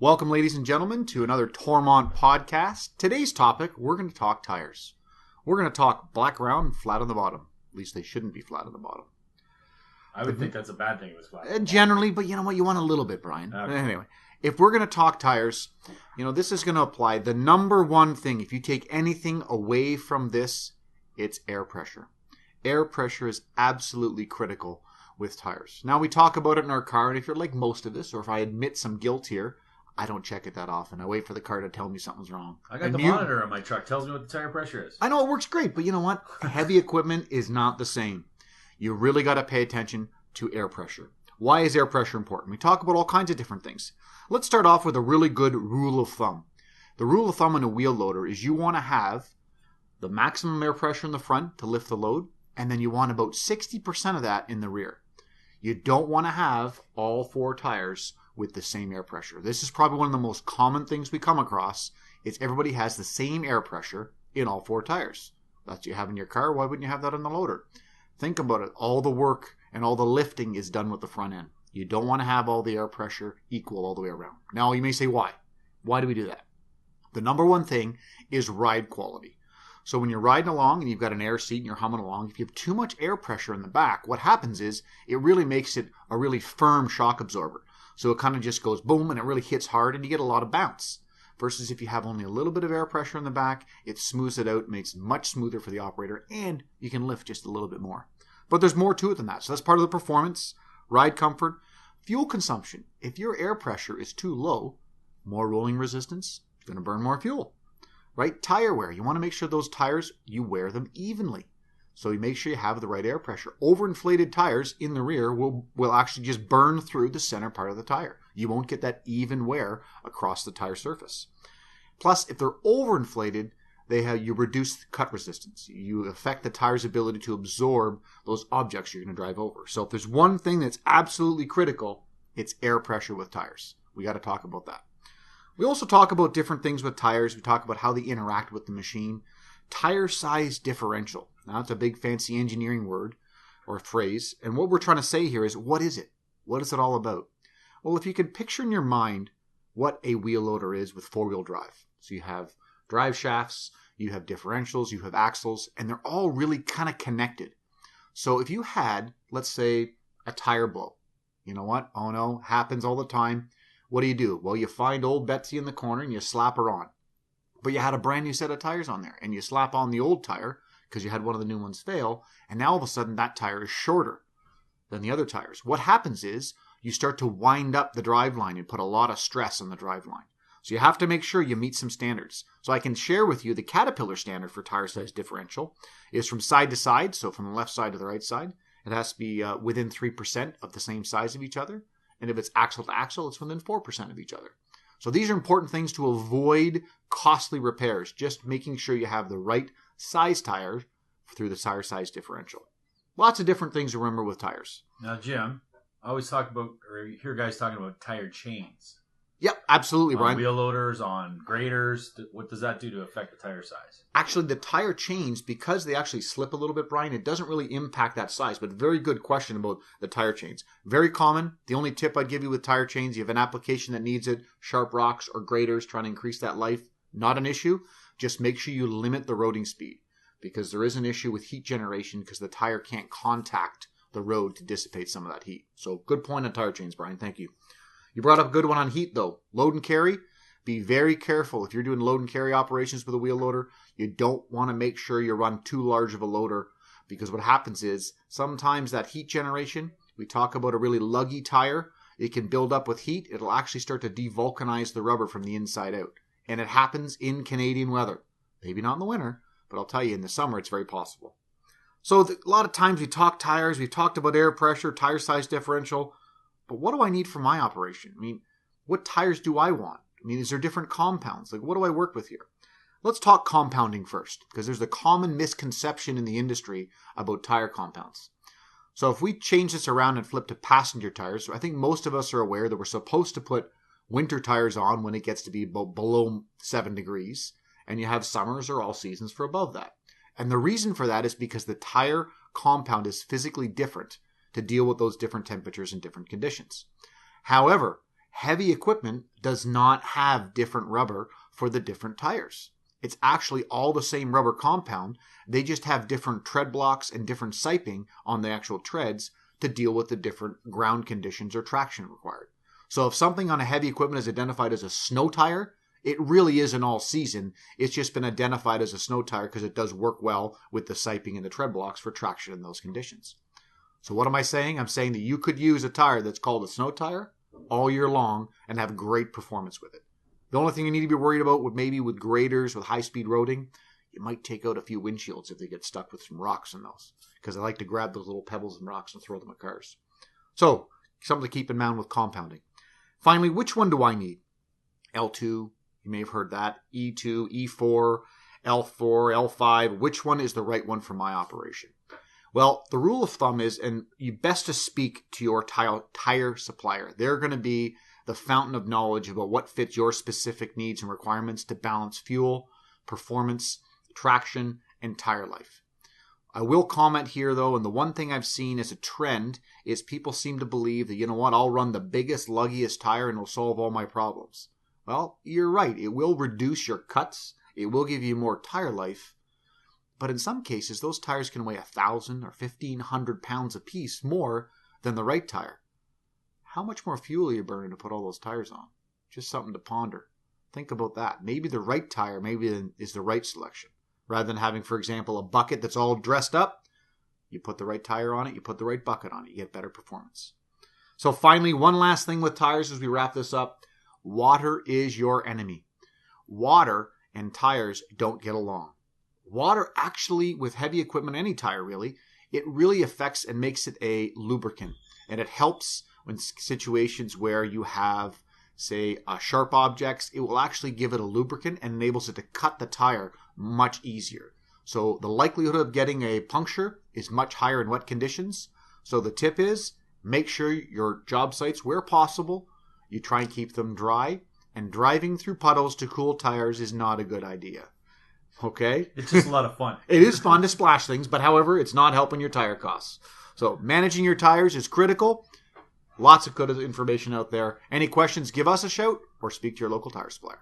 Welcome, ladies and gentlemen, to another Toromont podcast. Today's topic, we're going to talk tires. We're going to talk black ground, flat on the bottom. At least they shouldn't be flat on the bottom. I would think that's a bad thing if it was flat. Generally, but you know what? You want a little bit, Brian. Okay. Anyway, if we're going to talk tires, this is going to apply. The number one thing, if you take anything away from this, it's air pressure. Air pressure is absolutely critical with tires. Now, we talk about it in our car, and if you're like most of us, or if I admit some guilt here, I don't check it that often. I wait for the car to tell me something's wrong. I got the monitor on my truck. Tells me what the tire pressure is. I know it works great, but you know what? Heavy equipment is not the same. You really got to pay attention to air pressure. Why is air pressure important? We talk about all kinds of different things. Let's start off with a really good rule of thumb. The rule of thumb in a wheel loader is you want to have the maximum air pressure in the front to lift the load, and then you want about 60% of that in the rear. You don't want to have all four tires with the same air pressure. This is probably one of the most common things we come across. Is everybody has the same air pressure in all four tires. That's what you have in your car. Why wouldn't you have that on the loader? Think about it. All the work and all the lifting is done with the front end. You don't want to have all the air pressure equal all the way around. Now, you may say, why? Why do we do that? The number one thing is ride quality. So when you're riding along and you've got an air seat and you're humming along, if you have too much air pressure in the back, what happens is it really makes it a really firm shock absorber. So it kind of just goes boom and it really hits hard and you get a lot of bounce. Versus if you have only a little bit of air pressure in the back, it smooths it out, makes it much smoother for the operator, and you can lift just a little bit more. But there's more to it than that. So that's part of the performance, ride comfort, fuel consumption. If your air pressure is too low, more rolling resistance, you're going to burn more fuel. Right? Tire wear. You want to make sure those tires, you wear them evenly. So you make sure you have the right air pressure. Overinflated tires in the rear will actually just burn through the center part of the tire. You won't get that even wear across the tire surface. Plus, if they're overinflated, you reduce cut resistance. You affect the tire's ability to absorb those objects you're going to drive over. So if there's one thing that's absolutely critical, it's air pressure with tires. We got to talk about that. We also talk about different things with tires. We talk about how they interact with the machine. Tire size differential. Now, that's a big fancy engineering word or phrase. And what we're trying to say here is, what is it? What is it all about? Well, if you can picture in your mind what a wheel loader is with four-wheel drive. So you have drive shafts, you have differentials, you have axles, and they're all really kind of connected. So if you had, let's say, a tire blow, you know what? Oh no, happens all the time. What do? Well, you find old Betsy in the corner and you slap her on. But you had a brand new set of tires on there, and you slap on the old tire because you had one of the new ones fail, and now all of a sudden that tire is shorter than the other tires. What happens is you start to wind up the drive line and put a lot of stress on the drive line. So you have to make sure you meet some standards. So I can share with you the Caterpillar standard for tire size differential is from side to side, so from the left side to the right side. It has to be within 3% of the same size of each other. And if it's axle to axle, it's within 4% of each other. So these are important things to avoid costly repairs, just making sure you have the right size tire through the tire size differential. Lots of different things to remember with tires. Now, Jim, I always talk about, or hear guys talking about tire chains. Yep, absolutely, Brian. On wheel loaders, on graders. What does that do to affect the tire size? Actually, the tire chains, because they actually slip a little bit, Brian, it doesn't really impact that size. But very good question about the tire chains. Very common. The only tip I'd give you with tire chains, you have an application that needs it, sharp rocks or graders trying to increase that life, not an issue. Just make sure you limit the roading speed because there is an issue with heat generation because the tire can't contact the road to dissipate some of that heat. So good point on tire chains, Brian. Thank you. You brought up a good one on heat, though. Load and carry. Be very careful. If you're doing load and carry operations with a wheel loader, you don't want to make sure you run too large of a loader because what happens is sometimes that heat generation, we talk about a really luggy tire, it can build up with heat. It'll actually start to devulcanize the rubber from the inside out. And it happens in Canadian weather. Maybe not in the winter, but I'll tell you, in the summer, it's very possible. So a lot of times we talk tires, we've talked about air pressure, tire size differential. But what do I need for my operation? I mean, what tires do I want? I mean, is there different compounds? Like, what do I work with here? Let's talk compounding first, because there's a common misconception in the industry about tire compounds. So if we change this around and flip to passenger tires, I think most of us are aware that we're supposed to put winter tires on when it gets to be below 7 degrees, and you have summers or all seasons for above that. And the reason for that is because the tire compound is physically different to deal with those different temperatures and different conditions. However, Heavy equipment does not have different rubber for the different tires. It's actually all the same rubber compound. They just have different tread blocks and different siping on the actual treads to deal with the different ground conditions or traction required. So if something on a heavy equipment is identified as a snow tire, it really isn't all season. It's just been identified as a snow tire because it does work well with the siping and the tread blocks for traction in those conditions. So what am I saying? I'm saying that you could use a tire that's called a snow tire all year long and have great performance with it. The only thing you need to be worried about with graders, with high-speed roading, you might take out a few windshields if they get stuck with some rocks in those, because I like to grab those little pebbles and rocks and throw them at cars. So, something to keep in mind with compounding. Finally, which one do I need? L2, you may have heard that, E2, E4, L4, L5. Which one is the right one for my operation? Well, the rule of thumb is, and you best to speak to your tire supplier. They're going to be the fountain of knowledge about what fits your specific needs and requirements to balance fuel, performance, traction, and tire life. I will comment here though, and the one thing I've seen as a trend is people seem to believe that, you know what, I'll run the biggest, luggiest tire and it'll solve all my problems. Well, you're right. It will reduce your cuts. It will give you more tire life. But in some cases, those tires can weigh 1,000 or 1,500 pounds apiece more than the right tire. How much more fuel are you burning to put all those tires on? Just something to ponder. Think about that. Maybe the right tire is the right selection. Rather than having, for example, a bucket that's all dressed up, you put the right tire on it, you put the right bucket on it, you get better performance. So finally, one last thing with tires as we wrap this up. Water is your enemy. Water and tires don't get along. Water actually, with heavy equipment, any tire really, it really affects and makes it a lubricant. And it helps in situations where you have, say, sharp objects. It will actually give it a lubricant and enables it to cut the tire much easier. So the likelihood of getting a puncture is much higher in wet conditions. So the tip is, make sure your job sites, where possible, you try and keep them dry. And driving through puddles to cool tires is not a good idea. Okay? It's just a lot of fun. It is fun to splash things, but however, it's not helping your tire costs. So managing your tires is critical. Lots of good information out there. Any questions, give us a shout or speak to your local tire supplier.